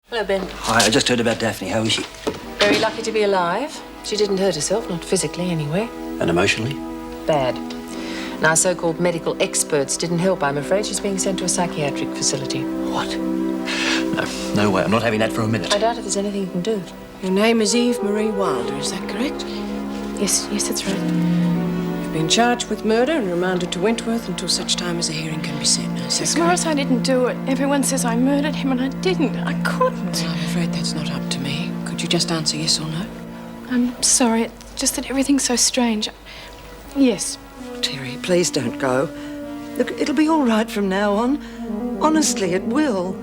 Hello, Ben. Hi, I just heard about Daphne. How is she? Very lucky to be alive. She didn't hurt herself, not physically anyway. And emotionally? Bad. And our so-called medical experts didn't help, I'm afraid. She's being sent to a psychiatric facility. What? No way. I'm not having that for a minute. I doubt if there's anything you can do. Your name is Eve Marie Wilder, is that correct? Yes, that's right. You've been charged with murder and remanded to Wentworth until such time as a hearing can be set. Miss Morris, I didn't do it. Everyone says I murdered him, and I didn't. I couldn't. Well, I'm afraid that's not up to me. Could you just answer yes or no? I'm sorry. It's just that everything's so strange. Yes. Terry, please don't go. Look, it'll be all right from now on. Honestly, it will.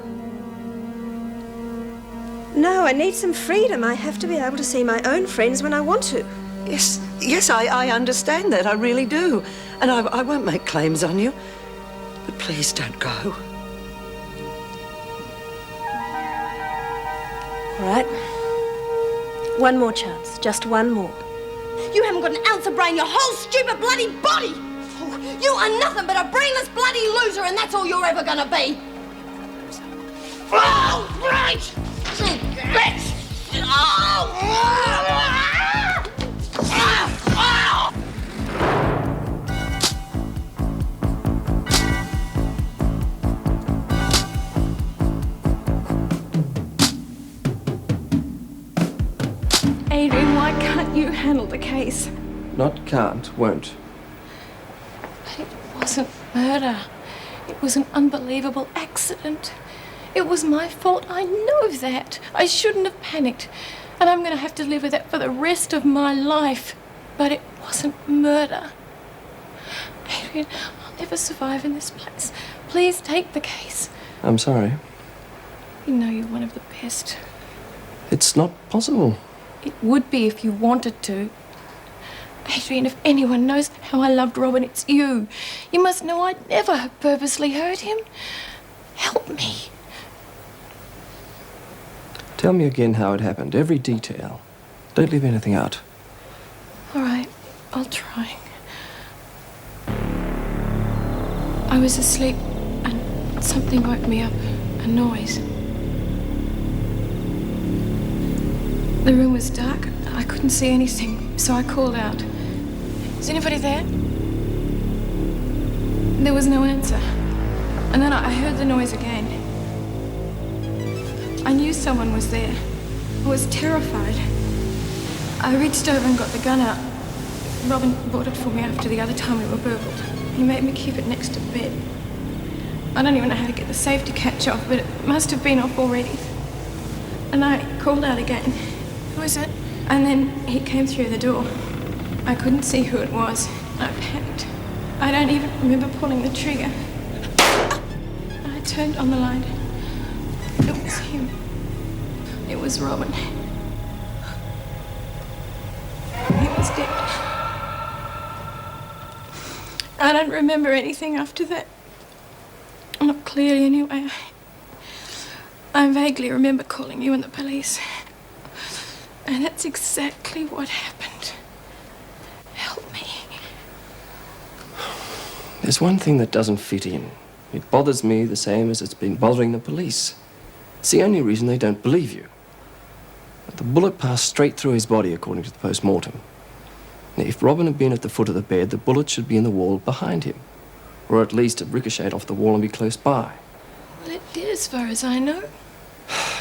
No, I need some freedom. I have to be able to see my own friends when I want to. Yes, I understand that. I really do. And I won't make claims on you. But please don't go. All right. One more chance. Just one more. You haven't got an ounce of brain, your whole stupid bloody body! Oh, you are nothing but a brainless bloody loser, and that's all you're ever gonna be! Oh, right! Bitch! Adrian, why can't you handle the case? Not can't, won't. But it wasn't murder. It was an unbelievable accident. It was my fault. I know that. I shouldn't have panicked. And I'm going to have to live with that for the rest of my life. But it wasn't murder. Adrian, I'll never survive in this place. Please take the case. I'm sorry. You know you're one of the best. It's not possible. It would be if you wanted to. Adrian, if anyone knows how I loved Robin, it's you. You must know I'd never have purposely hurt him. Help me. Tell me again how it happened, every detail. Don't leave anything out. All right, I'll try. I was asleep and something woke me up, a noise. The room was dark. I couldn't see anything, so I called out. Is anybody there? There was no answer. And then I heard the noise again. I knew someone was there. I was terrified. I reached over and got the gun out. Robin bought it for me after the other time we were burgled. He made me keep it next to the bed. I don't even know how to get the safety catch off, but it must have been off already. And I called out again. Who is it? And then he came through the door. I couldn't see who it was. I panicked. I don't even remember pulling the trigger. I turned on the light. It was him. It was Robin. He was dead. I don't remember anything after that. Not clearly, anyway. I vaguely remember calling you and the police. And that's exactly what happened. Help me. There's one thing that doesn't fit in. It bothers me the same as it's been bothering the police. It's the only reason they don't believe you. The bullet passed straight through his body, according to the post-mortem. Now, if Robin had been at the foot of the bed, the bullet should be in the wall behind him. Or at least have ricocheted off the wall and be close by. Well, it did, as far as I know.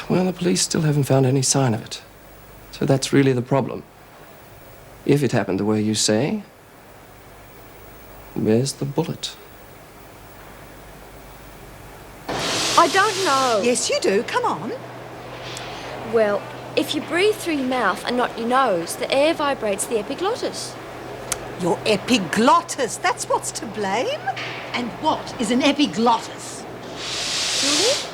Well, the police still haven't found any sign of it. So that's really the problem. If it happened the way you say, where's the bullet? I don't know. Yes, you do. Come on. Well, if you breathe through your mouth and not your nose, the air vibrates the epiglottis. Your epiglottis, that's what's to blame. And what is an epiglottis? Really?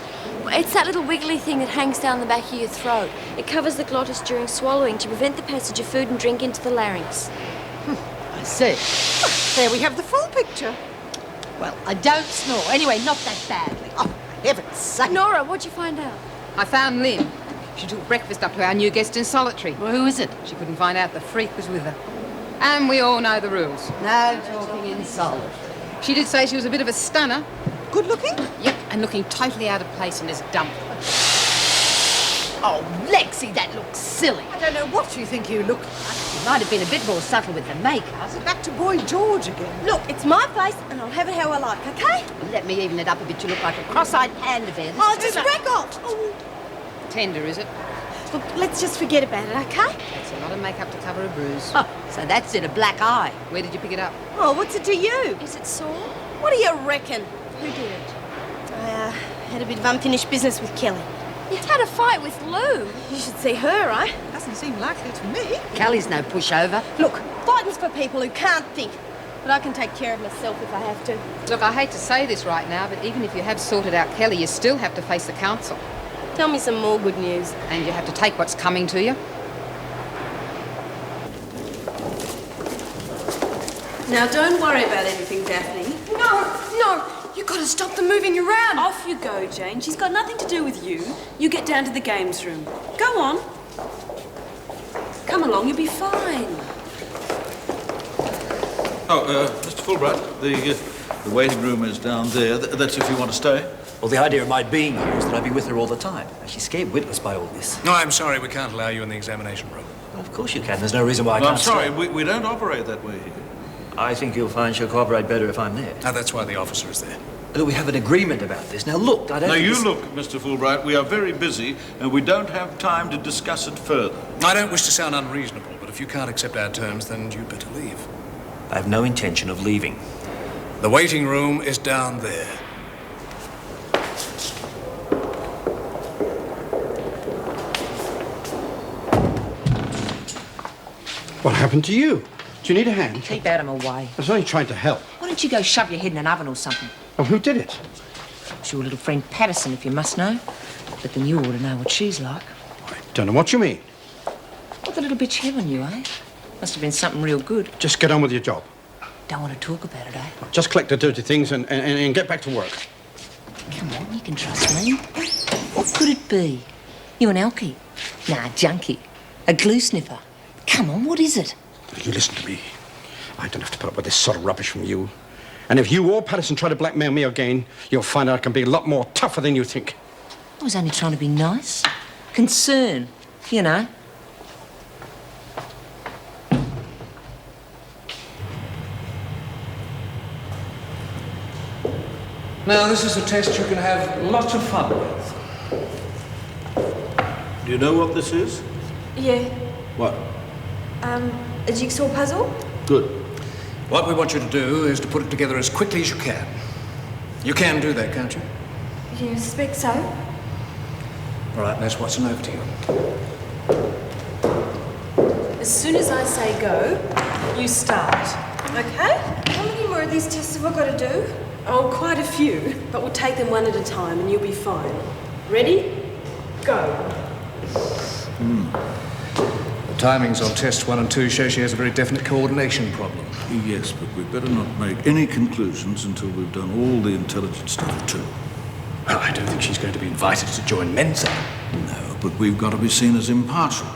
Well, it's that little wiggly thing that hangs down the back of your throat. It covers the glottis during swallowing to prevent the passage of food and drink into the larynx. I see. There we have the full picture. Well, I don't snore. Anyway, not that badly. Oh, heaven's sake. Nora, what'd you find out? I found Lynn. She took breakfast up to our new guest in solitary. Well, who is it? She couldn't find out the freak was with her. And we all know the rules. No talking in solitary. She did say she was a bit of a stunner. Good looking? Yep, and looking totally out of place in this dump. Oh, Lexi, that looks silly. I don't know what you think you look like. You might have been a bit more subtle with the makeup. Back to Boy George again. Look, it's my place and I'll have it how I like, okay? Let me even it up a bit. You look like a cross-eyed panda bear. Oh, just wreck off. Oh, Tender, is it? look, let's just forget about it, okay? That's a lot of makeup to cover a bruise. Oh, so that's it, a black eye. Where did you pick it up? Oh, what's it to you? Is it sore? What do you reckon? Who did it? I had a bit of unfinished business with Kelly. You had a fight with Lou. You should see her, eh? Doesn't seem likely to me. Kelly's no pushover. Look, fighting's for people who can't think. But I can take care of myself if I have to. Look, I hate to say this right now, but even if you have sorted out Kelly, you still have to face the council. Tell me some more good news. And you have to take what's coming to you. Now, don't worry about anything, Daphne. No! You've got to stop them moving you around. Off you go, Jane. She's got nothing to do with you. You get down to the games room. Go on. Come along, you'll be fine. Oh, Mr. Fulbright, the waiting room is down there. That's if you want to stay. Well, the idea of my being here is that I'd be with her all the time. She's scared witless by all this. No, I'm sorry, we can't allow you in the examination room. Well, of course you can. There's no reason why I No, can't I'm sorry, stay. we don't operate that way here. I think you'll find she'll cooperate better if I'm there. Now, that's why the officer is there. Look, we have an agreement about this. Now, look, I don't... Now, think you this- look, Mr. Fulbright, we are very busy and we don't have time to discuss it further. I don't wish to sound unreasonable, but if you can't accept our terms, then you'd better leave. I have no intention of leaving. The waiting room is down there. What happened to you? Do you need a hand? Keep Adam away. I was only trying to help. Why don't you go shove your head in an oven or something? Oh, who did it? It's your little friend Patterson, if you must know. But then you ought to know what she's like. I don't know what you mean. What the little bitch have on you, eh? Must have been something real good. Just get on with your job. Don't want to talk about it, eh? Just collect the dirty things and get back to work. Come on, you can trust me. What could it be? You an alkie? Nah, junkie. A glue sniffer. Come on, what is it? You listen to me. I don't have to put up with this sort of rubbish from you. And if you or Patterson try to blackmail me again, you'll find out I can be a lot more tougher than you think. I was only trying to be nice. Concern, you know. Now, this is a test you can have lots of fun with. Do you know what this is? Yeah. What? A jigsaw puzzle? Good. What we want you to do is to put it together as quickly as you can. You can do that, can't you? You suspect so? All right, Miss Watson, over to you. As soon as I say go, you start. Okay. How many more of these tests have I got to do? Oh, quite a few, but we'll take them one at a time and you'll be fine. Ready? Go. The timings on tests 1 and 2 show she has a very definite coordination problem. Yes, but we'd better not make any conclusions until we've done all the intelligence stuff too. Well, I don't think she's going to be invited to join Mensa. No, but we've got to be seen as impartial.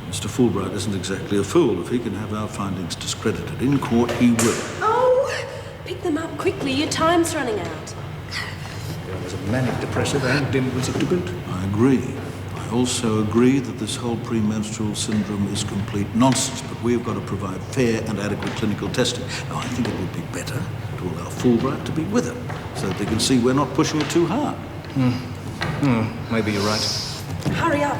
Mr. Fulbright isn't exactly a fool. If he can have our findings discredited in court, he will. Oh, pick them up quickly. Your time's running out. There's a manic depressive and dim witted to boot. I agree. I also agree that this whole premenstrual syndrome is complete nonsense, but we've got to provide fair and adequate clinical testing. Now, I think it would be better to allow Fulbright to be with her, so that they can see we're not pushing it too hard. Maybe you're right. Hurry up.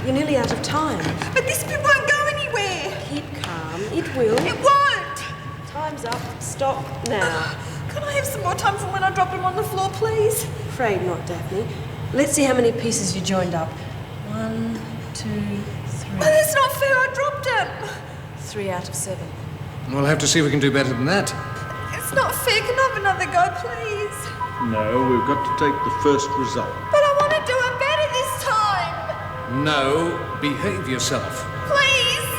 You're nearly out of time. But this bit won't go anywhere. Keep calm. It will. It won't. Time's up. Stop now. Can I have some more time from when I drop him on the floor, please? Afraid not, Daphne. Let's see how many pieces you joined up. 1, 2, 3. Oh, that's not fair. I dropped him. 3 out of 7. We'll have to see if we can do better than that. It's not fair. Can I have another go, please? No, we've got to take the first result. But I want to do it better this time. No, behave yourself. Please.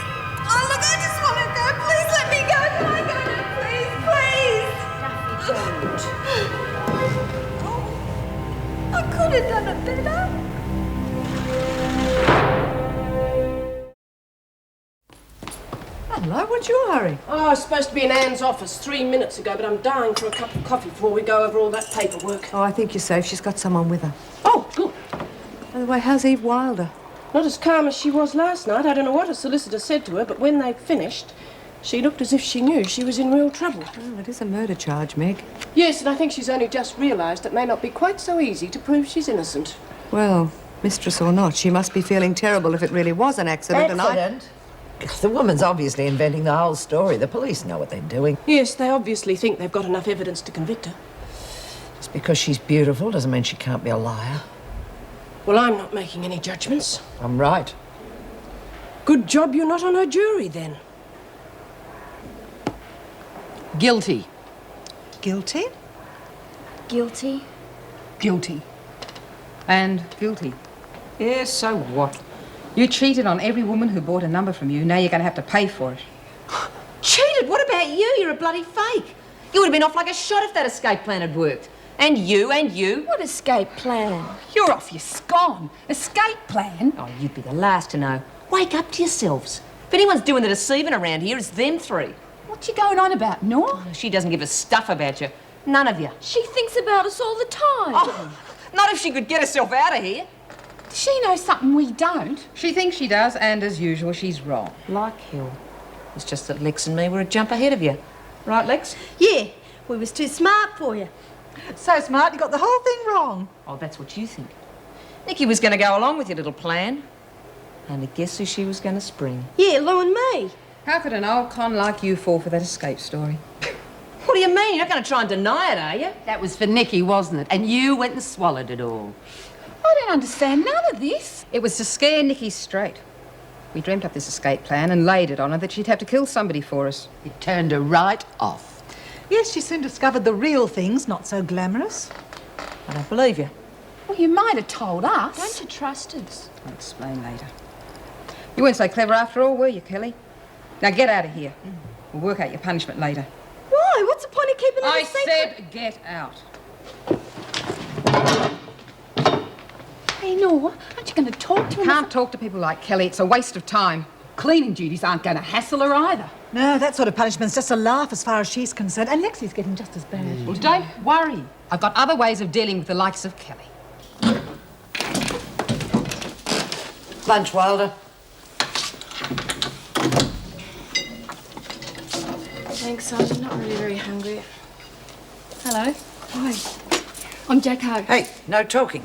Oh, look, I just want to go. Please let me go. Can I go now, please? Please. Oh, I could have done it better. Hello, what's your hurry? Oh, I was supposed to be in Anne's office 3 minutes ago, but I'm dying for a cup of coffee before we go over all that paperwork. Oh, I think you're safe. She's got someone with her. Oh, good. By the way, how's Eve Wilder? Not as calm as she was last night. I don't know what a solicitor said to her, but when they finished, she looked as if she knew she was in real trouble. Well, it is a murder charge, Meg. Yes, and I think she's only just realised it may not be quite so easy to prove she's innocent. Well, mistress or not, she must be feeling terrible if it really was an accident. Accident? The woman's obviously inventing the whole story. The police know what they're doing. Yes, they obviously think they've got enough evidence to convict her. Just because she's beautiful doesn't mean she can't be a liar. Well, I'm not making any judgments. I'm right. Good job you're not on her jury, then. Guilty. Guilty? Guilty. Guilty. And guilty. Yeah, so what? You cheated on every woman who bought a number from you. Now you're going to have to pay for it. Cheated? What about you? You're a bloody fake. You would have been off like a shot if that escape plan had worked. And you. What escape plan? You're off your scone. Escape plan? Oh, you'd be the last to know. Wake up to yourselves. If anyone's doing the deceiving around here, it's them three. What you going on about, Nor? She doesn't give a stuff about you. None of you. She thinks about us all the time. Oh, not if she could get herself out of here. Does she know something we don't? She thinks she does, and as usual, she's wrong. Like hell. It's just that Lex and me were a jump ahead of you. Right, Lex? Yeah, we was too smart for you. So smart, you got the whole thing wrong. Oh, that's what you think. Nikki was going to go along with your little plan. And guess who she was going to spring? Yeah, Lou and me. How could an old con like you fall for that escape story? What do you mean? You're not going to try and deny it, are you? That was for Nikki, wasn't it? And you went and swallowed it all. I don't understand none of this. It was to scare Nikki straight. We dreamt up this escape plan and laid it on her that she'd have to kill somebody for us. It turned her right off. Yes, she soon discovered the real things, not so glamorous. I don't believe you. Well, you might have told us. Don't you trust us? I'll explain later. You weren't so clever after all, were you, Kelly? Now get out of here. We'll work out your punishment later. Why? What's the point of keeping it a I secret? said get out. Hey, Nor, aren't you going to talk to You him? can't talk to people like Kelly. It's a waste of time. Cleaning duties aren't going to hassle her either. No, that sort of punishment's just a laugh as far as she's concerned. And Lexi's getting just as bad. Well, don't worry. I've got other ways of dealing with the likes of Kelly. Lunch, Wilder. Thanks, Sergeant. Not really very hungry. Hello. Hi. I'm Jack Hogg. Hey, no talking.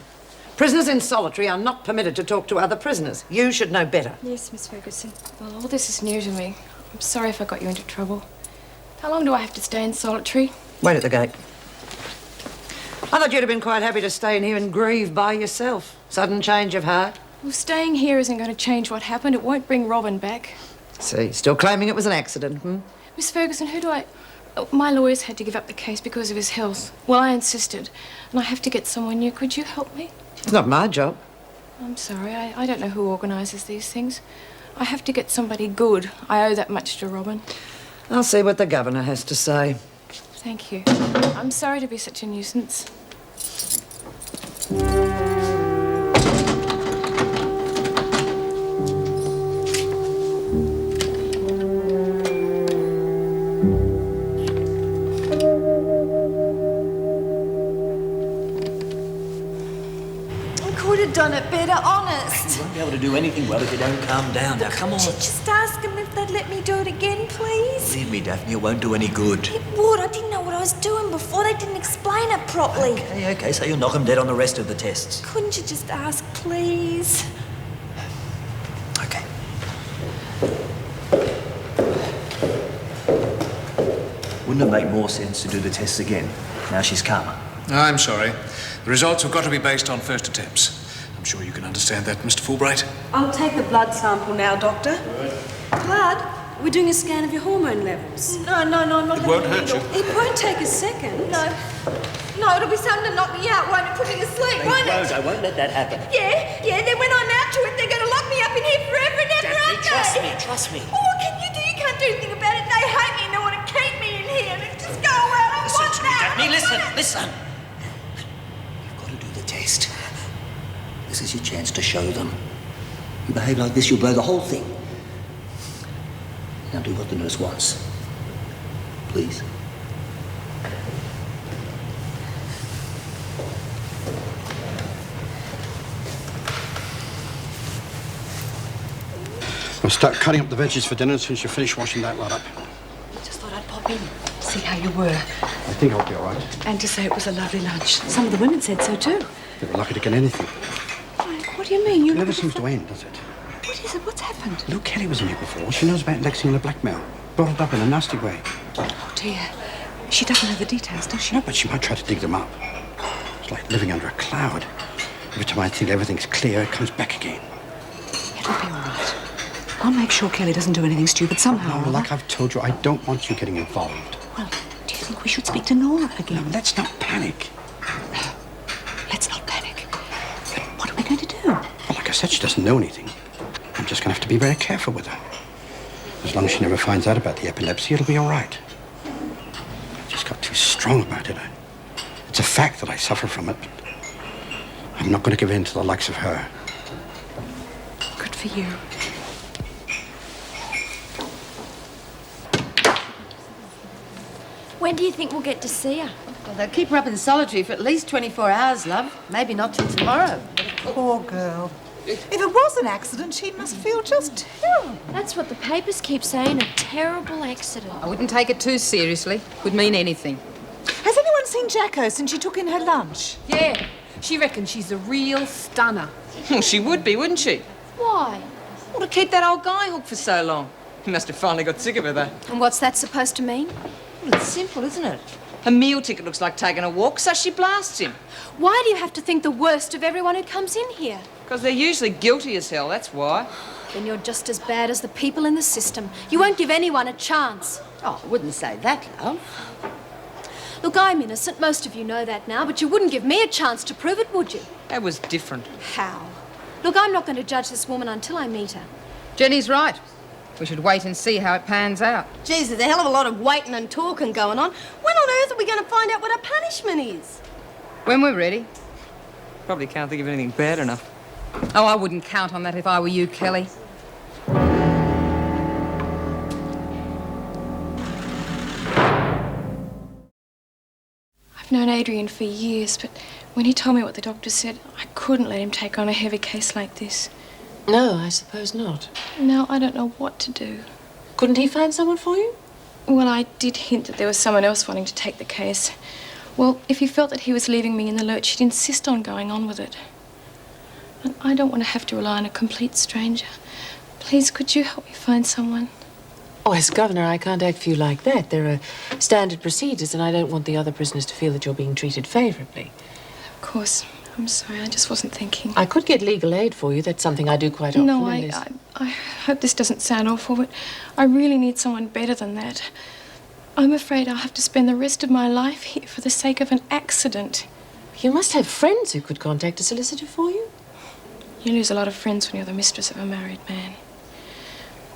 Prisoners in solitary are not permitted to talk to other prisoners. You should know better. Yes, Miss Ferguson. Well, all this is new to me. I'm sorry if I got you into trouble. How long do I have to stay in solitary? Wait at the gate. I thought you'd have been quite happy to stay in here and grieve by yourself. Sudden change of heart. Well, staying here isn't going to change what happened. It won't bring Robin back. See, still claiming it was an accident, Miss Ferguson, who do I... Oh, my lawyers had to give up the case because of his health. Well, I insisted. And I have to get someone new. Could you help me? It's not my job. I'm sorry. I don't know who organises these things. I have to get somebody good. I owe that much to Robin. I'll see what the governor has to say. Thank you. I'm sorry to be such a nuisance. Done it better, honest. You won't be able to do anything well if you don't calm down. Now, come on. Just ask them if they'd let me do it again, please. Leave me, Daphne. It won't do any good. It would. I didn't know what I was doing before. They didn't explain it properly. Okay, so you'll knock them dead on the rest of the tests. Couldn't you just ask, please? Okay. Wouldn't it make more sense to do the tests again? Now she's calmer. I'm sorry. The results have got to be based on first attempts. I'm sure you can understand that, Mr. Fulbright. I'll take the blood sample now, Doctor. Blood? We're doing a scan of your hormone levels. No, I'm not. It won't hurt you. It won't take a second. No, it'll be something to knock me out, won't it? Put me to sleep, won't it? I won't let that happen. Yeah, then when I'm out to it, they're going to lock me up in here forever and ever, aren't they? Trust me. Well, what can you do? You can't do anything about it. They hate me and they want to keep me in here. Just go away. I Listen want to me, that. Daphne. Listen. You've got to do the test. This is your chance to show them. You behave like this, you'll blow the whole thing. Now do what the nurse wants. Please. We'll start cutting up the veggies for dinner as soon as you finish washing that lot up. Just thought I'd pop in, see how you were. I think I'll be all right. And to say it was a lovely lunch. Some of the women said so too. They were lucky to get anything. What do you mean? It never seems to end, does it? What is it? What's happened? Lou Kelly was in here before. She knows about Lexi and the blackmail. Brought it up in a nasty way. Oh, dear. She doesn't know the details, does she? No, but she might try to dig them up. It's like living under a cloud. Every time I think everything's clear, it comes back again. It'll be all right. I'll make sure Kelly doesn't do anything stupid somehow. No, like I've told you, I don't want you getting involved. Well, do you think we should speak to Nora again? No, let's not panic. No, let's not panic. But what are we going to do? Well, like I said, she doesn't know anything. I'm just going to have to be very careful with her. As long as she never finds out about the epilepsy, it'll be all right. I just got too strong about it. It's a fact that I suffer from it, but I'm not going to give in to the likes of her. Good for you. When do you think we'll get to see her? Well, they'll keep her up in solitary for at least 24 hours, love. Maybe not till tomorrow. Poor girl. If it was an accident, she must feel just terrible. That's what the papers keep saying, a terrible accident. I wouldn't take it too seriously. Could mean anything. Has anyone seen Jacko since she took in her lunch? Yeah, she reckons she's a real stunner. Well, she would be, wouldn't she? Why? Well, to keep that old guy hooked for so long. He must have finally got sick of her, though. And what's that supposed to mean? Well, it's simple, isn't it? A meal ticket looks like taking a walk, so she blasts him. Why do you have to think the worst of everyone who comes in here? Because they're usually guilty as hell, that's why. Then you're just as bad as the people in the system. You won't give anyone a chance. Oh, I wouldn't say that, love. Look, I'm innocent. Most of you know that now, but you wouldn't give me a chance to prove it, would you? That was different. How? Look, I'm not going to judge this woman until I meet her. Jenny's right. We should wait and see how it pans out. Geez, there's a hell of a lot of waiting and talking going on. When on earth are we going to find out what her punishment is? When we're ready. Probably can't think of anything bad enough. Oh, I wouldn't count on that if I were you, Kelly. I've known Adrian for years, but when he told me what the doctor said, I couldn't let him take on a heavy case like this. No, I suppose not. Now I don't know what to do. Couldn't he find someone for you? Well, I did hint that there was someone else wanting to take the case. Well, if he felt that he was leaving me in the lurch, he'd insist on going on with it. And I don't want to have to rely on a complete stranger. Please, could you help me find someone? Oh, as governor, I can't act for you like that. There are standard procedures, and I don't want the other prisoners to feel that you're being treated favourably. Of course. I'm sorry, I just wasn't thinking. I could get legal aid for you. That's something I do quite often. No, I hope this doesn't sound awful, but I really need someone better than that. I'm afraid I'll have to spend the rest of my life here for the sake of an accident. You must have friends who could contact a solicitor for you. You lose a lot of friends when you're the mistress of a married man.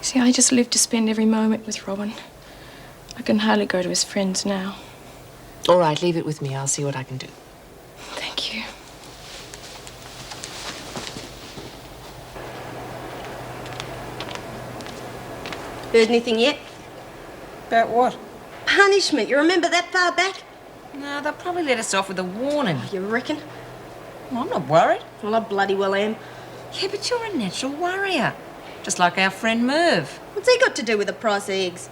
See, I just live to spend every moment with Robin. I can hardly go to his friends now. All right, leave it with me. I'll see what I can do. Thank you. Heard anything yet? About what? Punishment. You remember that far back? No, they'll probably let us off with a warning. You reckon? Well, I'm not worried. Well, I bloody well am. Yeah, but you're a natural worrier. Just like our friend Merv. What's he got to do with the price of eggs?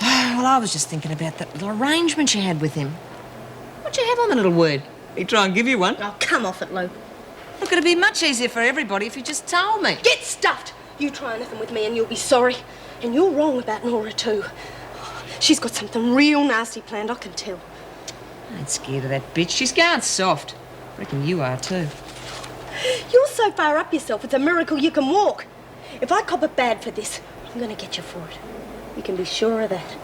Well, I was just thinking about that little arrangement you had with him. What'd you have on the little word? He'd try and give you one. Oh, come off it, Lou. Look, it'd be much easier for everybody if you just told me. Get stuffed! You try anything with me and you'll be sorry. And you're wrong about Nora, too. She's got something real nasty planned, I can tell. I ain't scared of that bitch. She's going soft. Reckon you are, too. You're so far up yourself, it's a miracle you can walk. If I cop it bad for this, I'm going to get you for it. You can be sure of that.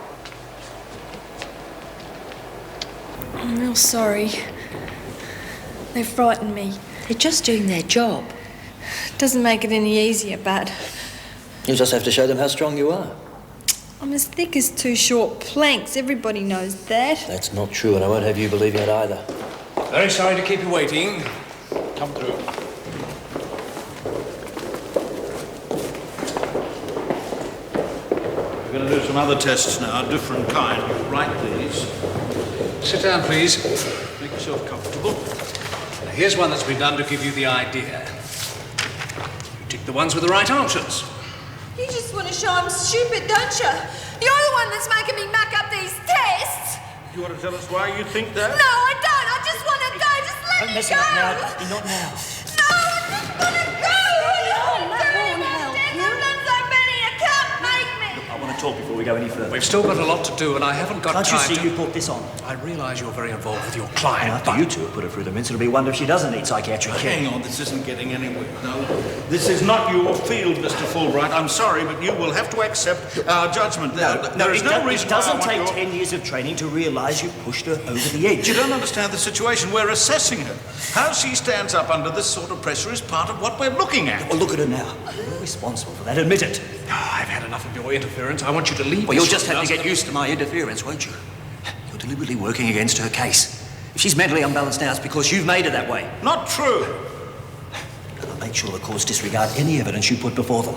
I'm real sorry. They frightened me. They're just doing their job. Doesn't make it any easier, but You just have to show them how strong you are. I'm as thick as two short planks. Everybody knows that. That's not true, and I won't have you believing it either. Very sorry to keep you waiting. Come through. We're going to do some other tests now, different kind. Write these. Sit down, please. Make yourself comfortable. Now, here's one that's been done to give you the idea. You tick the ones with the right answers. You just want to show I'm stupid, don't you? You're the one that's making me muck up these tests. You want to tell us why you think that? No, I don't. I just want to go. Just let me Mess go. it up now, Dusty, not now. No, I just want to go. I can't make me. I want to talk before we go any further. We've still got a lot to do, and I haven't got Can't time you see to... you put this on? I realise you're very involved with your client, And after you two have put her through the mince, it'll be a wonder if she doesn't need psychiatric care. Hang on, this isn't getting anywhere. No, this is not your field, Mr. Fulbright. I'm sorry, but you will have to accept our judgment. There is no reason It doesn't why I take want 10 years of training to realise you've pushed her over the edge. You don't understand the situation. We're assessing her. How she stands up under this sort of pressure is part of what we're looking at. Well, look at her now. You're responsible for that. Admit it. I've had enough of your interference. I want you to leave. Well, you'll just have to get used to my interference, won't you? You're deliberately working against her case. If she's mentally unbalanced now, it's because you've made her that way. Not true. And I'll make sure the courts disregard any evidence you put before them.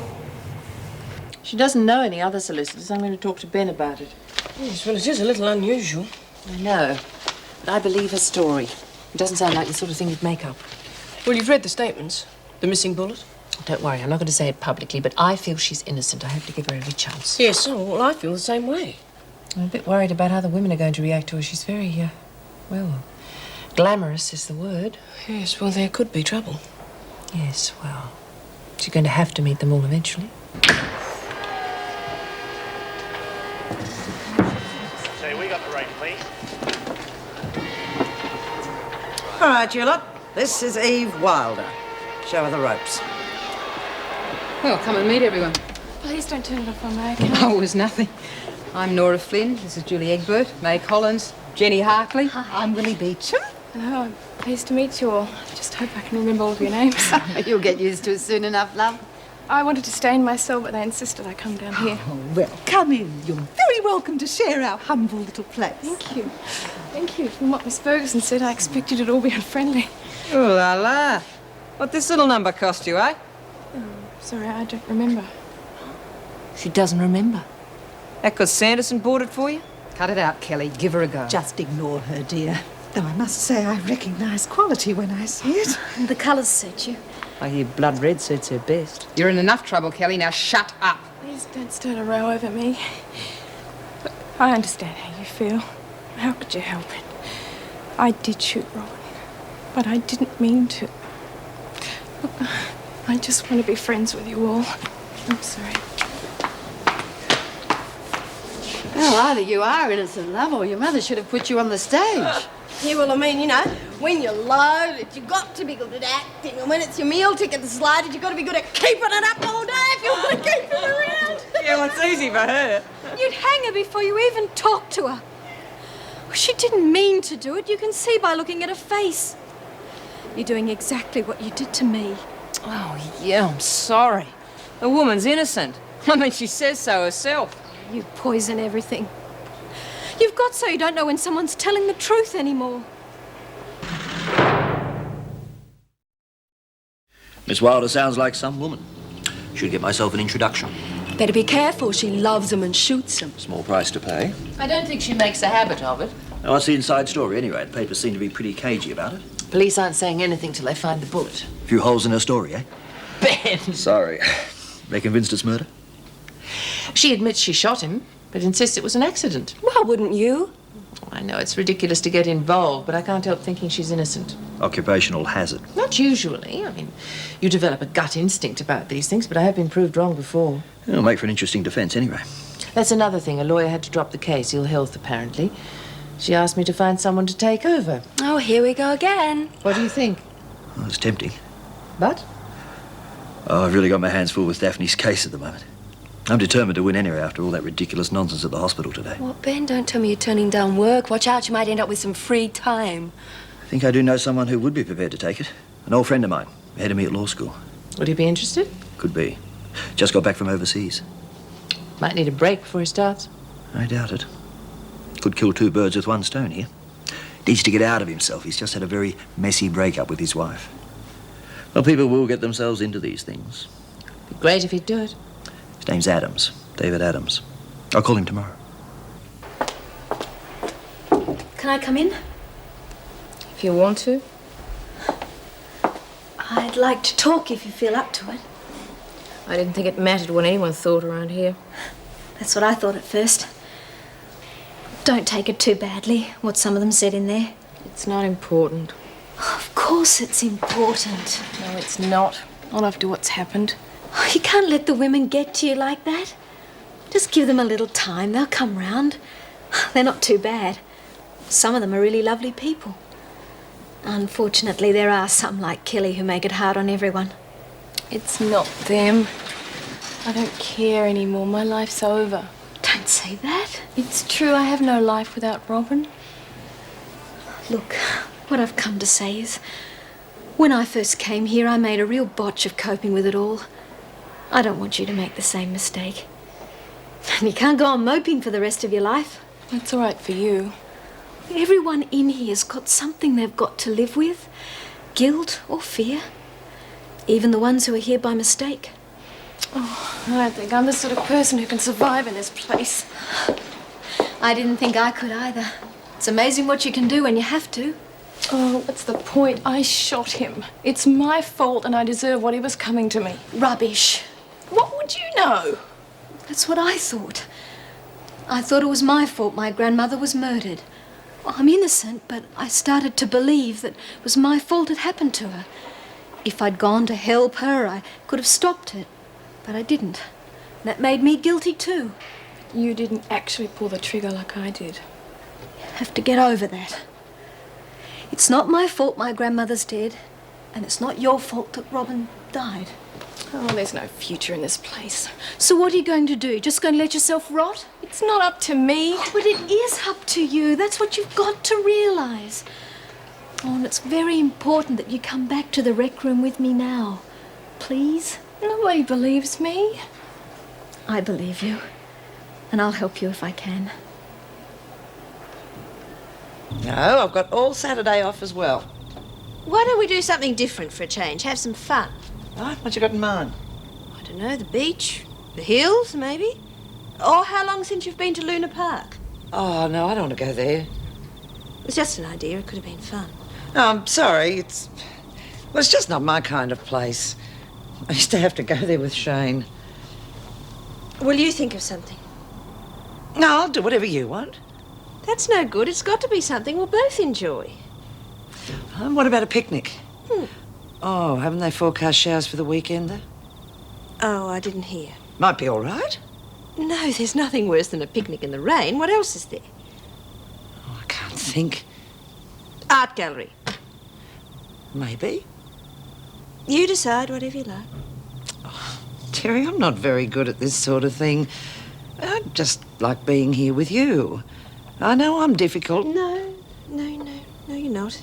She doesn't know any other solicitors. I'm going to talk to Ben about it. Yes, well, it is a little unusual. I know. But I believe her story. It doesn't sound like the sort of thing you'd make up. Well, you've read the statements. The missing bullet? Don't worry, I'm not going to say it publicly, but I feel she's innocent. I have to give her every chance. Yes, oh, well, I feel the same way. I'm a bit worried about how the women are going to react to her. She's very, well, glamorous is the word. Yes, well, there could be trouble. Yes, well, she's going to have to meet them all eventually. So we got the rate, please. All right, you lot. This is Eve Wilder. Show her the ropes. Well, come and meet everyone. Please don't turn it off on my account. Oh, it was nothing. I'm Nora Flynn. This is Julie Egbert, May Collins, Jenny Harkley. Hi. I'm Willie Beecham. Hello, I'm pleased to meet you all. I just hope I can remember all of your names. You'll get used to it soon enough, love. I wanted to stay in my cell, but they insisted I come down here. Oh, well, come in. You're very welcome to share our humble little place. Thank you. Thank you. From what Miss Ferguson said, I expected you'd all be unfriendly. Ooh la la. What this little number cost you, eh? Oh, sorry, I don't remember. She doesn't remember. That 'cause Sanderson bought it for you? Cut it out, Kelly. Give her a go. Just ignore her, dear. Though I must say I recognise quality when I see it. The colours suit you. I hear blood red suits her best. You're in enough trouble, Kelly. Now shut up. Please don't start a row over me. But I understand how you feel. How could you help it? I did shoot Robin, but I didn't mean to. Look, I just want to be friends with you all. I'm sorry. Well, either you are innocent, love, or your mother should have put you on the stage. Yeah, well, I mean, you know, when you're loaded, you've got to be good at acting. And when it's your meal ticket that's slighted, you've got to be good at keeping it up all day if you want to keep it around. Yeah, well, it's easy for her. You'd hang her before you even talked to her. Well, she didn't mean to do it. You can see by looking at her face. You're doing exactly what you did to me. Oh, yeah, I'm sorry. The woman's innocent. I mean, she says so herself. You poison everything. You've got so you don't know when someone's telling the truth anymore. Miss Wilder sounds like some woman. Should get myself an introduction. Better be careful. She loves them and shoots them. Small price to pay. I don't think she makes a habit of it. Now, what's the inside story anyway? The papers seem to be pretty cagey about it. Police aren't saying anything till they find the bullet. A few holes in her story, eh? Ben! Sorry. They convinced it's murder? She admits she shot him, but insists it was an accident. Why wouldn't you? I know it's ridiculous to get involved, but I can't help thinking she's innocent. Occupational hazard. Not usually. I mean, you develop a gut instinct about these things, but I have been proved wrong before. It'll make for an interesting defence anyway. That's another thing. A lawyer had to drop the case, ill health apparently. She asked me to find someone to take over. Oh, here we go again. What do you think? Well, it's tempting. But? Oh, I've really got my hands full with Daphne's case at the moment. I'm determined to win anyway after all that ridiculous nonsense at the hospital today. Well, Ben, don't tell me you're turning down work. Watch out, you might end up with some free time. I think I do know someone who would be prepared to take it. An old friend of mine, ahead of me at law school. Would he be interested? Could be. Just got back from overseas. Might need a break before he starts. I doubt it. Could kill two birds with one stone here. Needs to get out of himself. He's just had a very messy breakup with his wife. Well, people will get themselves into these things. Be great if he'd do it. His name's Adams. David Adams. I'll call him tomorrow. Can I come in? If you want to. I'd like to talk if you feel up to it. I didn't think it mattered what anyone thought around here. That's what I thought at first. Don't take it too badly, what some of them said in there. It's not important. Of course it's important. No, it's not. Not after what's happened. Oh, you can't let the women get to you like that. Just give them a little time. They'll come round. They're not too bad. Some of them are really lovely people. Unfortunately, there are some like Kelly who make it hard on everyone. It's not them. I don't care anymore. My life's over. Don't say that. It's true. I have no life without Robin. Look, what I've come to say is, when I first came here, I made a real botch of coping with it all. I don't want you to make the same mistake. And you can't go on moping for the rest of your life. That's all right for you. Everyone in here's got something they've got to live with. Guilt or fear. Even the ones who are here by mistake. Oh, I don't think I'm the sort of person who can survive in this place. I didn't think I could either. It's amazing what you can do when you have to. Oh, what's the point? I shot him. It's my fault and I deserve whatever's coming to me. Rubbish. What would you know? That's what I thought. I thought it was my fault my grandmother was murdered. Well, I'm innocent, but I started to believe that it was my fault it happened to her. If I'd gone to help her, I could have stopped it. But I didn't. That made me guilty too. You didn't actually pull the trigger like I did. You have to get over that. It's not my fault my grandmother's dead, and it's not your fault that Robin died. Oh, there's no future in this place. So what are you going to do? Just going to let yourself rot? It's not up to me. Oh, but it is up to you. That's what you've got to realise. Oh, and it's very important that you come back to the rec room with me now. Please? Nobody believes me. I believe you. And I'll help you if I can. No, I've got all Saturday off as well. Why don't we do something different for a change? Have some fun. Right, what you got in mind? I don't know, the beach, the hills, maybe? Or how long since you've been to Luna Park? Oh, no, I don't want to go there. It was just an idea. It could have been fun. No, I'm sorry. It's just not my kind of place. I used to have to go there with Shane. Will you think of something? No, I'll do whatever you want. That's no good. It's got to be something we'll both enjoy. What about a picnic? Oh, haven't they forecast showers for the weekend, though? Oh, I didn't hear. Might be all right. No, there's nothing worse than a picnic in the rain. What else is there? Oh, I can't think. Art gallery. Maybe. You decide whatever you like. Terry, I'm not very good at this sort of thing. I just like being here with you. I know I'm difficult. No, you're not.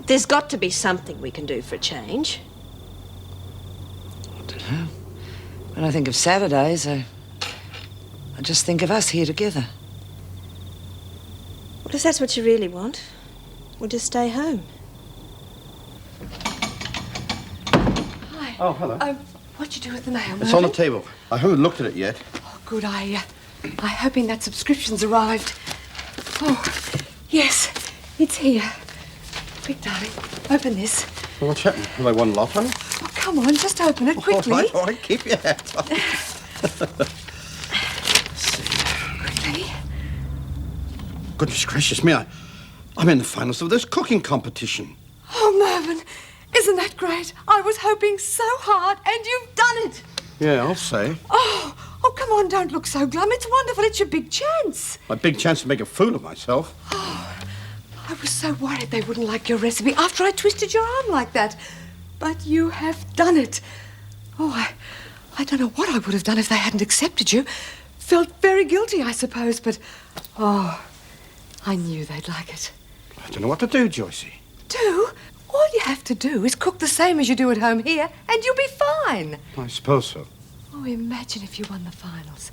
There's got to be something we can do for a change. I don't know. When I think of Saturdays, I just think of us here together. Well, if that's what you really want, we'll just stay home. Hi. Oh, hello. What'd you do with the mail? It's on the table. I haven't looked at it yet. Oh, good. I'm hoping that subscription's arrived. Oh, yes, it's here. Quick, darling, open this. Well, what's happened? Have I won a lot, honey? Oh, come on, just open it quickly. All right, keep your hat on. Quickly. Goodness gracious me, I'm in the finals of this cooking competition. Oh, Mervyn, isn't that great? I was hoping so hard, and you've done it. Yeah, I'll say. Oh, come on, don't look so glum. It's wonderful. It's your big chance. My big chance to make a fool of myself. I was so worried they wouldn't like your recipe after I twisted your arm like that. But you have done it. Oh, I don't know what I would have done if they hadn't accepted you. Felt very guilty, I suppose, but... Oh, I knew they'd like it. I don't know what to do, Joycey. Do? All you have to do is cook the same as you do at home here, and you'll be fine. I suppose so. Oh, imagine if you won the finals.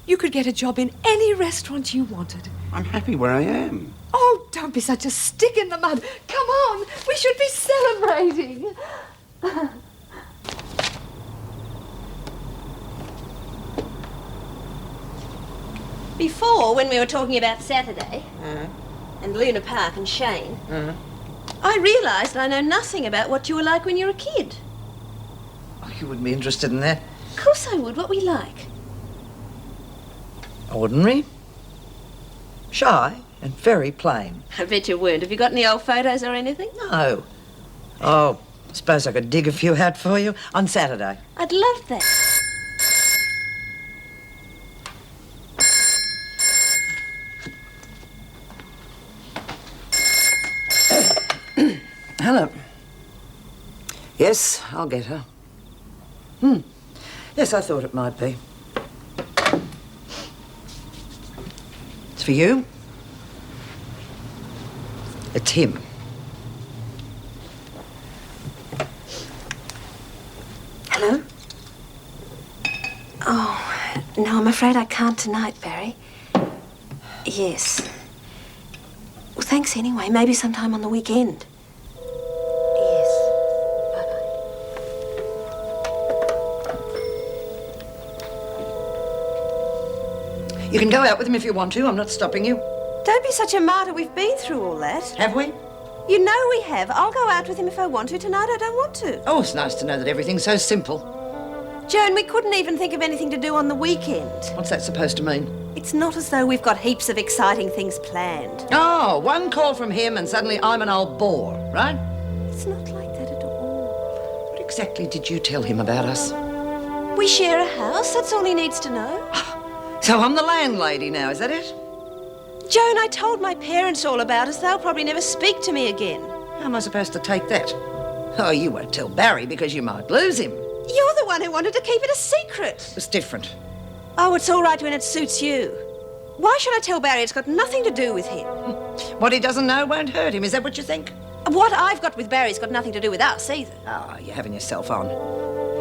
You could get a job in any restaurant you wanted. I'm happy where I am. Oh, don't be such a stick in the mud. Come on, we should be celebrating. Before, when we were talking about Saturday, and Luna Park and Shane, I realised I know nothing about what you were like when you were a kid. Oh, you wouldn't be interested in that. Of course I would. What we like. Ordinary, shy, and very plain. I bet you weren't. Have you got any old photos or anything? No. Oh, I suppose I could dig a few out for you on Saturday. I'd love that. Hello. Yes, I'll get her. Yes, I thought it might be. It's for you. It's him. Hello? Oh, no, I'm afraid I can't tonight, Barry. Yes. Well, thanks anyway. Maybe sometime on the weekend. You can go out with him if you want to. I'm not stopping you. Don't be such a martyr. We've been through all that. Have we? You know we have. I'll go out with him if I want to. Tonight I don't want to. Oh, it's nice to know that everything's so simple. Joan, we couldn't even think of anything to do on the weekend. What's that supposed to mean? It's not as though we've got heaps of exciting things planned. Oh, one call from him and suddenly I'm an old bore, right? It's not like that at all. What exactly did you tell him about us? We share a house. That's all he needs to know. So I'm the landlady now, is that it? Joan, I told my parents all about us. They'll probably never speak to me again. How am I supposed to take that? Oh, you won't tell Barry because you might lose him. You're the one who wanted to keep it a secret. It's different. Oh, it's all right when it suits you. Why should I tell Barry? It's got nothing to do with him. What he doesn't know won't hurt him. Is that what you think? What I've got with Barry's got nothing to do with us either. Ah, you're having yourself on.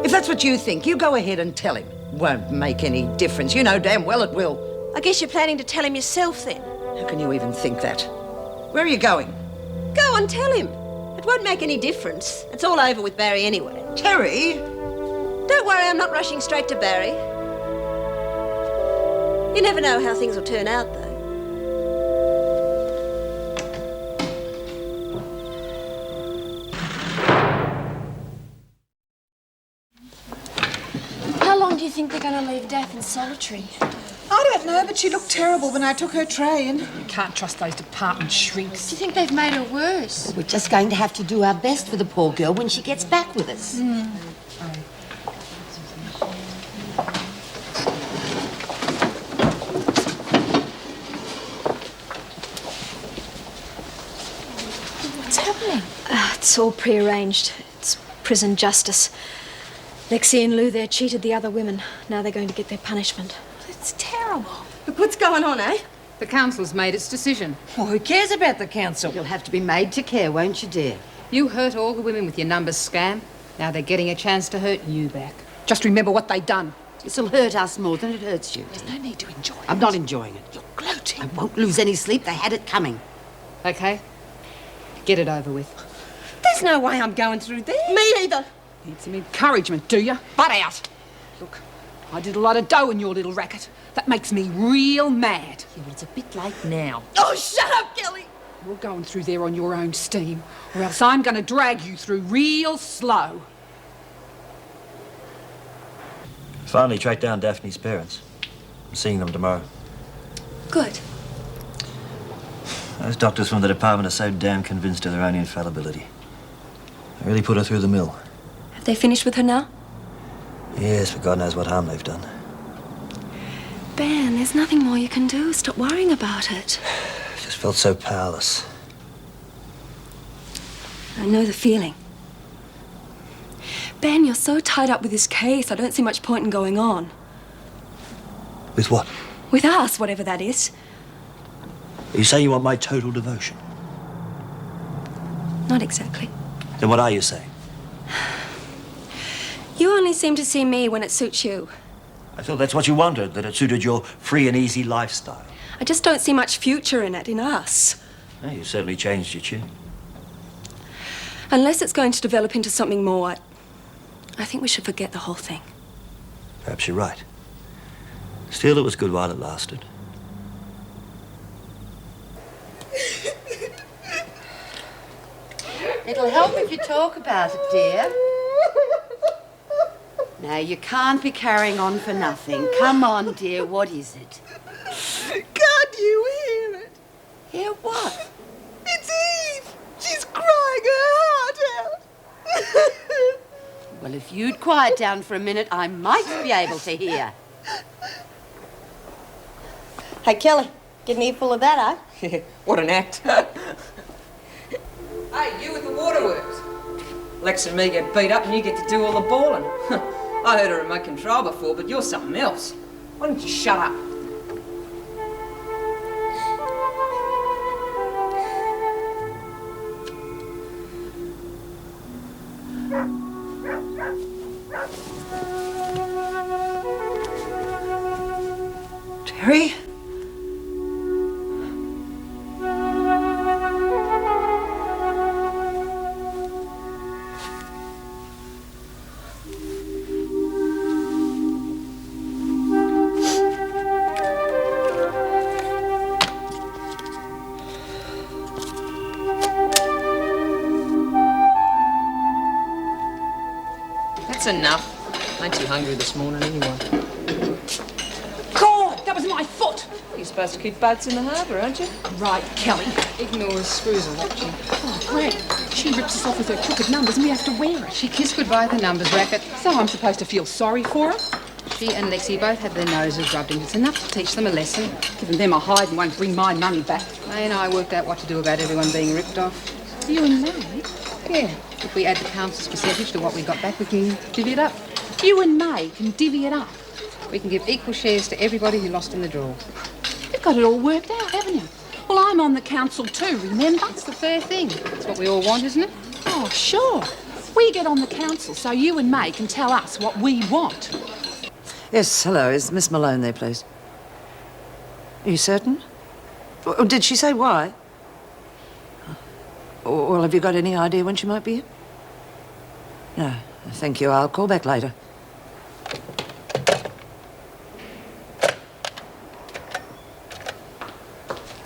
If that's what you think, you go ahead and tell him. Won't make any difference. You know damn well it will. I guess you're planning to tell him yourself then. How can you even think that? Where are you going? Go and tell him. It won't make any difference. It's all over with Barry anyway. Terry? Don't worry, I'm not rushing straight to Barry. You never know how things will turn out, though. How long do you think they're going to leave Daphne solitary? I don't know, but she looked terrible when I took her tray in. You can't trust those department shrinks. Do you think they've made her worse? We're just going to have to do our best for the poor girl when she gets back with us. What's happening? It's all prearranged. It's prison justice. Lexi and Lou there cheated the other women. Now they're going to get their punishment. It's terrible. Look, what's going on, eh? The council's made its decision. Well, who cares about the council? You'll have to be made to care, won't you, dear? You hurt all the women with your numbers scam. Now they're getting a chance to hurt you back. Just remember what they've done. This'll hurt us more than it hurts you. There's no need to enjoy it. I'm not enjoying it. You're gloating. I won't lose any sleep. They had it coming. Okay? Get it over with. There's no way I'm going through there. Me either. Need some encouragement, do you? Butt out. Look, I did a lot of dough in your little racket. That makes me real mad. Yeah, but it's a bit late now. Oh, shut up, Kelly. You're going through there on your own steam, or else I'm going to drag you through real slow. Finally tracked down Daphne's parents. I'm seeing them tomorrow. Good. Those doctors from the department are so damn convinced of their own infallibility. They really put her through the mill. Have they finished with her now? Yes, but God knows what harm they've done. Ben, there's nothing more you can do. Stop worrying about it. I just felt so powerless. I know the feeling. Ben, you're so tied up with this case, I don't see much point in going on. With what? With us, whatever that is. Are you saying you want my total devotion? Not exactly. Then what are you saying? You only seem to see me when it suits you. I thought that's what you wanted, that it suited your free and easy lifestyle. I just don't see much future in it, in us. Well, you certainly changed your tune. Unless it's going to develop into something more, I think we should forget the whole thing. Perhaps you're right. Still, it was good while it lasted. It'll help if you talk about it, dear. Now, you can't be carrying on for nothing. Come on, dear, what is it? Can't you hear it? Hear what? It's Eve! She's crying her heart out! Well, if you'd quiet down for a minute, I might be able to hear. Hey, Kelly, get an earful of that, eh? What an act. Hey, you with the waterworks. Lex and me get beat up and you get to do all the bawling. I heard a remote control before, but you're something else. Why don't you shut up? Terry? That's enough. Ain't too hungry this morning anyway. God, that was my foot! You're supposed to keep boats in the harbour, aren't you? Right, Kelly. Ignores screws are watching. Oh, Greg, she rips us off with her crooked numbers and we have to wear it. She kissed goodbye at the numbers racket. So I'm supposed to feel sorry for her? She and Lexi both had their noses rubbed in. It's enough to teach them a lesson. Giving them a hide and won't bring my money back. They and I worked out what to do about everyone being ripped off. You and me? Yeah. If we add the council's percentage to what we got back, we can divvy it up. You and May can divvy it up. We can give equal shares to everybody who lost in the draw. You've got it all worked out, haven't you? Well, I'm on the council too, remember? It's the fair thing. That's what we all want, isn't it? Oh, sure. We get on the council so you and May can tell us what we want. Yes, hello. Is Miss Malone there, please? Are you certain? Or did she say why? Well, have you got any idea when she might be in? No, thank you. I'll call back later.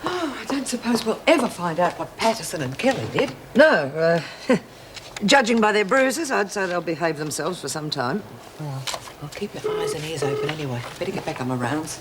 Oh, I don't suppose we'll ever find out what Patterson and Kelly did. No, judging by their bruises, I'd say they'll behave themselves for some time. Well, I'll keep your eyes and ears open anyway. Better get back on my rounds.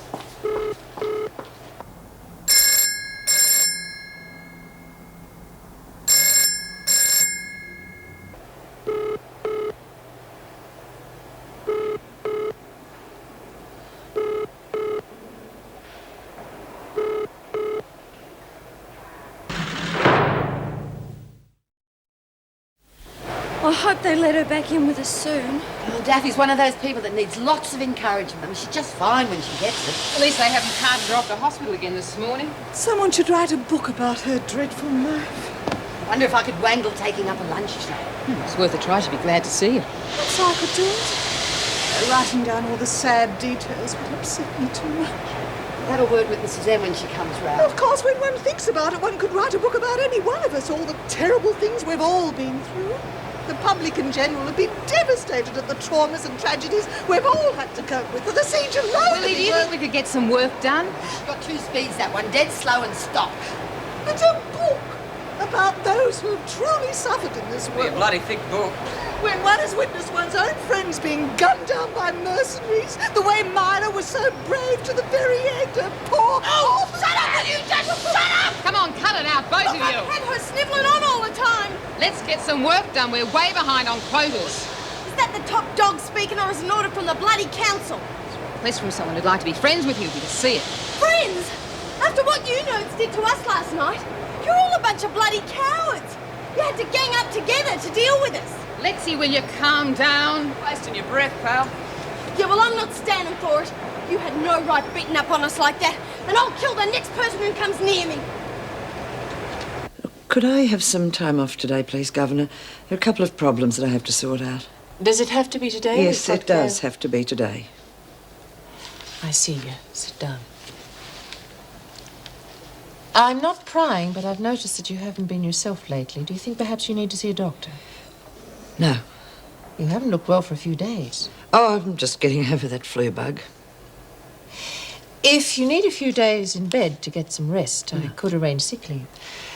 I hope they let her back in with us soon. Well, Daffy's one of those people that needs lots of encouragement. I mean, she's just fine when she gets it. At least they haven't carted her off to hospital again this morning. Someone should write a book about her dreadful life. I wonder if I could wangle taking up a lunch show. It's worth a try. She'd be glad to see you. Perhaps I could do it. Writing down all the sad details would upset me too much. Have a word with Mrs. M when she comes round. Of course, when one thinks about it, one could write a book about any one of us, all the terrible things we've all been through. The public in general have been devastated at the traumas and tragedies we've all had to cope with. The siege of London. Willie, do you think we could get some work done? She's got two speeds, that one. Dead slow and stop. It's a book about those who've truly suffered in this It'll be world. a bloody thick book. When one has witnessed one's own friends being gunned down by mercenaries, the way Myra was so brave to the very end, her poor... Oh, shut up, will you? Just shut up! Come on, cut it out, both of you. I've had her snivelling on all the time. Let's get some work done. We're way behind on quotas. Is that the top dog speaking, or is it an order from the bloody council? Request from someone who'd like to be friends with you if you could see it. Friends? After what you notes did to us last night, you're all a bunch of bloody cowards. You had to gang up together to deal with us. Lexi, will you calm down? Wasting your breath, pal. Yeah, well, I'm not standing for it. You had no right beating up on us like that, and I'll kill the next person who comes near me. Could I have some time off today, please, Governor? There are a couple of problems that I have to sort out. Does it have to be today? Yes, it does have to be today. I see you. Sit down. I'm not prying, but I've noticed that you haven't been yourself lately. Do you think perhaps you need to see a doctor? No. You haven't looked well for a few days. Oh, I'm just getting over that flu bug. If you need a few days in bed to get some rest, I could arrange sick leave.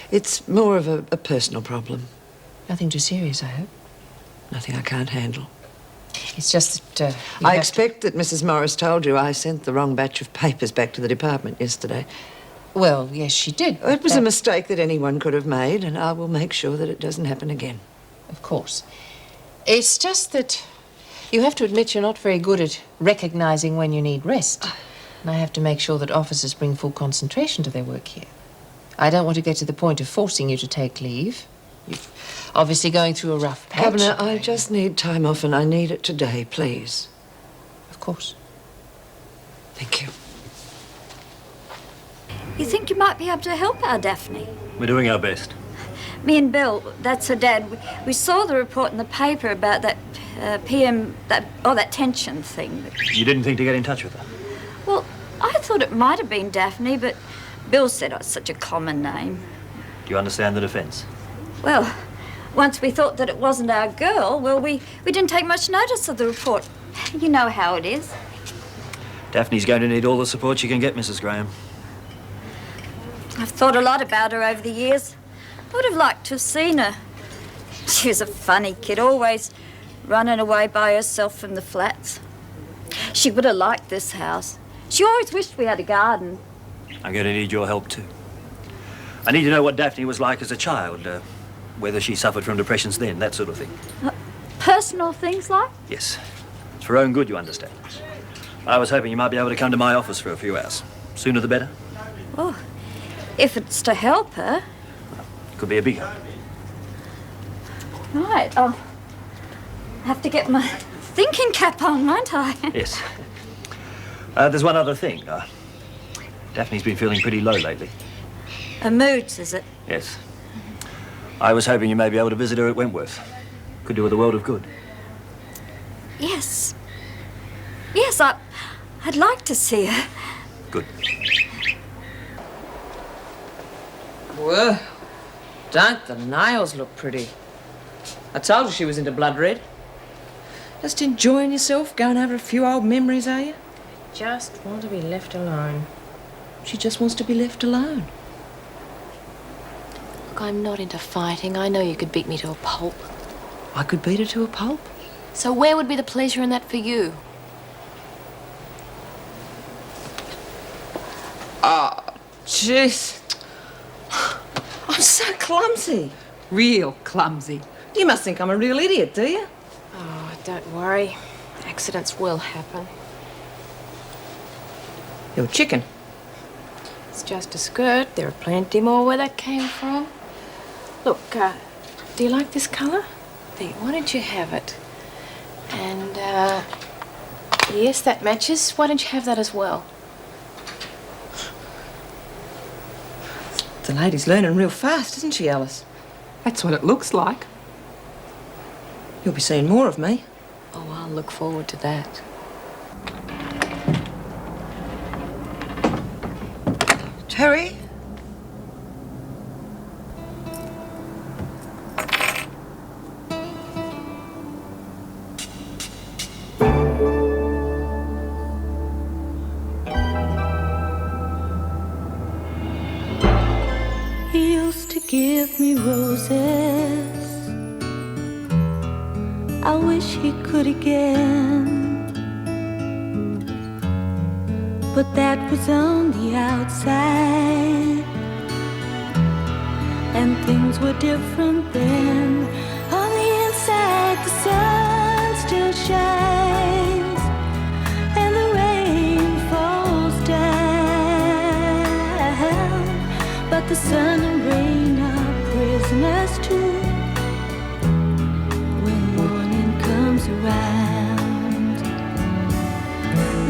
It's more of a personal problem. Nothing too serious, I hope. Nothing I can't handle. It's just that, I expect that Mrs. Morris told you I sent the wrong batch of papers back to the department yesterday. Well, yes, she did. It was a mistake that anyone could have made, and I will make sure that it doesn't happen again. Of course. It's just that you have to admit you're not very good at recognising when you need rest. And I have to make sure that officers bring full concentration to their work here. I don't want to get to the point of forcing you to take leave. You're obviously going through a rough patch. Governor, I just need time off, and I need it today, please. Of course. Thank you. You think you might be able to help our Daphne? We're doing our best. Me and Bill, that's her dad, we saw the report in the paper about that that tension thing. You didn't think to get in touch with her? Well, I thought it might have been Daphne, but Bill said it's such a common name. Do you understand the defence? Well, once we thought that it wasn't our girl, well, we didn't take much notice of the report. You know how it is. Daphne's going to need all the support she can get, Mrs. Graham. I've thought a lot about her over the years. I would have liked to have seen her. She was a funny kid, always running away by herself from the flats. She would have liked this house. She always wished we had a garden. I'm going to need your help, too. I need to know what Daphne was like as a child, whether she suffered from depressions then, that sort of thing. Personal things like? Yes. It's for her own good, you understand. I was hoping you might be able to come to my office for a few hours. Sooner the better. Oh, if it's to help her. Could be a big help. Right, I'll have to get my thinking cap on, won't I? Yes. There's one other thing. Daphne's been feeling pretty low lately. Her moods, is it? Yes. I was hoping you may be able to visit her at Wentworth. Could do her the world of good. Yes. Yes, I'd like to see her. Good. Whoa. Don't the nails look pretty? I told her she was into blood red. Just enjoying yourself, going over a few old memories, are you? Just want to be left alone. She just wants to be left alone. Look, I'm not into fighting. I know you could beat me to a pulp. I could beat her to a pulp. So where would be the pleasure in that for you? Oh, jeez. I'm so clumsy. Real clumsy. You must think I'm a real idiot, do you? Oh, don't worry. Accidents will happen. You're chicken. It's just a skirt. There are plenty more where that came from. Look, do you like this colour? There, why don't you have it? And, yes, that matches. Why don't you have that as well? The lady's learning real fast, isn't she, Alice? That's what it looks like. You'll be seeing more of me. Oh, I'll look forward to that. Terry? He used to give me roses. I wish he could again. But that was on the outside, and things were different then. On the inside, the sun still shines, and the rain falls down. But the sun and rain are prisoners too when morning comes around.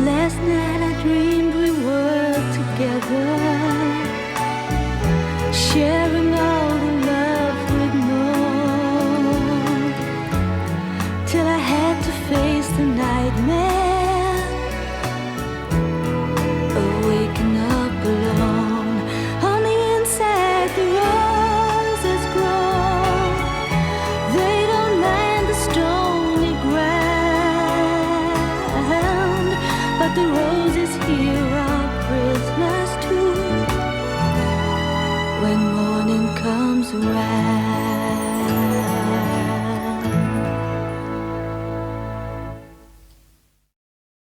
Last night I dreamed we were together, sharing all the love we'd known, till I had to face the nightmare of waking up alone. On the inside the roses grow, they don't mind the stony ground, but the roses here are prisoners too when morning comes around.